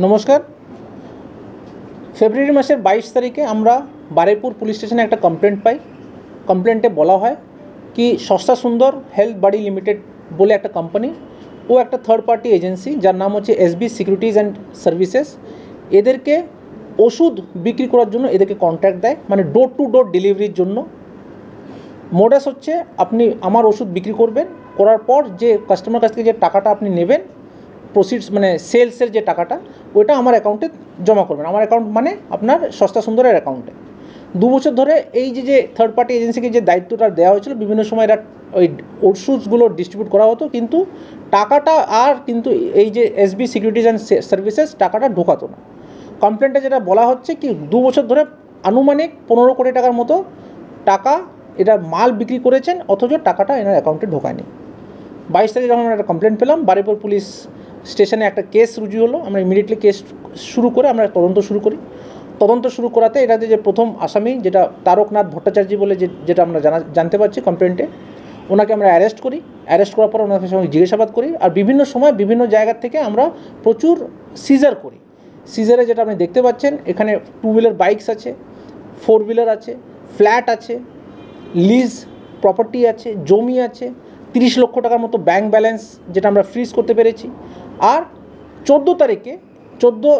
নমস্কার। ফেব্রুয়ারি মাসের 22 তারিখে আমরা বারুইপুর পুলিশ স্টেশনে একটা কমপ্লেন্ট পাই। কমপ্লেন্টে বলা হয় কি সস্তা সুন্দর হেলথ বাডি লিমিটেড বলে একটা কোম্পানি ও একটা থার্ড পার্টি এজেন্সি যার নাম হচ্ছে এসবি সিকিউরিটিজ অ্যান্ড সার্ভিসেস, এদেরকে ওষুধ বিক্রি করার জন্য এদেরকে কন্ট্রাক্ট দেয়, মানে ডোর টু ডোর ডেলিভারির জন্য। মোডাস হচ্ছে আপনি আমার ওষুধ বিক্রি করবেন, করার পর যে কাস্টমার কাছ থেকে যে টাকাটা আপনি নেবেন প্রসিডস মানে সেলসের যে টাকাটা ওইটা আমার অ্যাকাউন্টে জমা করবেন। আমার অ্যাকাউন্ট মানে আপনার সস্তা সুন্দরের অ্যাকাউন্টে। 2 বছর ধরে এই যে থার্ড পার্টি এজেন্সিকে যে দায়িত্বটা দেওয়া হয়েছিল, বিভিন্ন সময় এরা ওই ওষুধগুলো ডিস্ট্রিবিউট করা হতো, কিন্তু টাকাটা আর কিন্তু এই যে এসবি সিকিউরিটিজ অ্যান্ড সার্ভিসেস টাকাটা ঢোকাতো না। কমপ্লেন্টে যেটা বলা হচ্ছে কি 2 বছর ধরে আনুমানিক 15 কোটি টাকার মতো টাকা এটা মাল বিক্রি করেছেন, অথচ টাকাটা এনার অ্যাকাউন্টে ঢোকায়নি। 22 তারিখে যখন আমরা একটা কমপ্লেন্ট পেলাম, বারুইপুর পুলিশ স্টেশনে একটা কেস রুজু হলো। আমরা ইমিডিয়েটলি কেস শুরু করে আমরা তদন্ত শুরু করি। তদন্ত শুরু করাতে এটাতে যে প্রথম আসামি যেটা তারকনাথ ভট্টাচার্য বলে যেটা আমরা জানতে পারছি কমপ্লেন্টে, ওনাকে আমরা অ্যারেস্ট করি। অ্যারেস্ট করার পর ওনার সঙ্গে জিজ্ঞাসাবাদ করি, আর বিভিন্ন সময় বিভিন্ন জায়গা থেকে আমরা প্রচুর সিজার করি। সিজারে যেটা আপনি দেখতে পাচ্ছেন, এখানে 2 হুইলার বাইকস আছে, 4 হুইলার আছে, ফ্ল্যাট আছে, লিজ প্রপার্টি আছে, জমি আছে, 30 লক্ষ টাকার মতো ব্যাংক ব্যালেন্স যেটা আমরা ফ্রিজ করতে পেরেছি। আর 14 তারিখে 14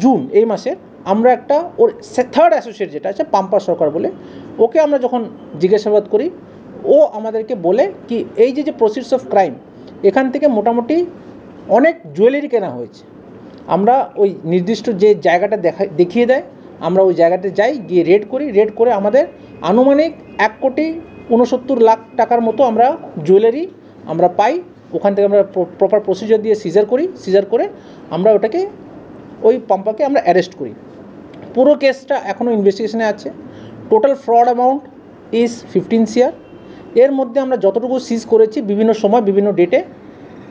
জুন এই মাসে আমরা একটা ওর থার্ড অ্যাসোসিয়েট যেটা আছে পাম্পা সরকার বলে, ওকে আমরা যখন জিজ্ঞাসাবাদ করি, ও আমাদেরকে বলে কি এই যে প্রসিডস অফ ক্রাইম এখান থেকে মোটামুটি অনেক জুয়েলারি কেনা হয়েছে। আমরা ওই নির্দিষ্ট যে জায়গাটা দেখিয়ে দেয়, আমরা ওই জায়গাতে যাই, গিয়ে রেড করি। রেড করে আমাদের আনুমানিক 1,69,00,000 টাকার মতো আমরা জুয়েলারি আমরা পাই। ওখান থেকে আমরা প্রপার প্রসিজার দিয়ে সিজার করি। সিজার করে আমরা ওটাকে ওই পাম্পাকে আমরা অ্যারেস্ট করি। পুরো কেসটা এখনও ইনভেস্টিগেশনে আছে। Total fraud amount is 15 CR। এর মধ্যে আমরা যতটুকু সিজ করেছি বিভিন্ন সময় বিভিন্ন ডেটে,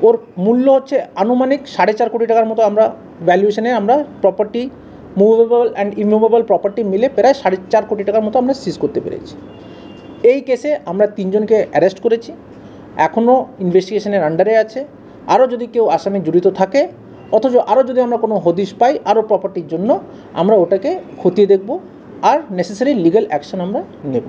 ওর মূল্য হচ্ছে আনুমানিক 4.5 কোটি টাকার মতো আমরা ভ্যালুয়েশনে আমরা property movable and immovable property মিলে প্রায় 4.5 কোটি টাকার মতো আমরা সিজ করতে পেরেছি। এই কেসে আমরা 3 জনকে অ্যারেস্ট করেছি, এখনও ইনভেস্টিগেশনের আন্ডারে আছে। আরও যদি কেউ আসামি জড়িত থাকে, অথচ আরও যদি আমরা কোনো হদিশ পাই আরও প্রপার্টির জন্য, আমরা ওটাকে খতিয়ে দেখব আর নেসেসারি লিগ্যাল অ্যাকশন আমরা নেব।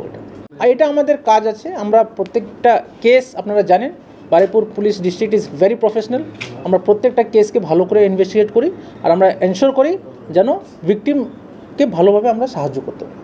আর এটা আমাদের কাজ আছে। আমরা প্রত্যেকটা কেস, আপনারা জানেন Baruipur police district is very professional. আমরা প্রত্যেকটা কেসকে ভালো করে ইনভেস্টিগেট করি, আর আমরা এনশোর করি যেন ভিকটিমকে ভালোভাবে আমরা সাহায্য করতে পারি।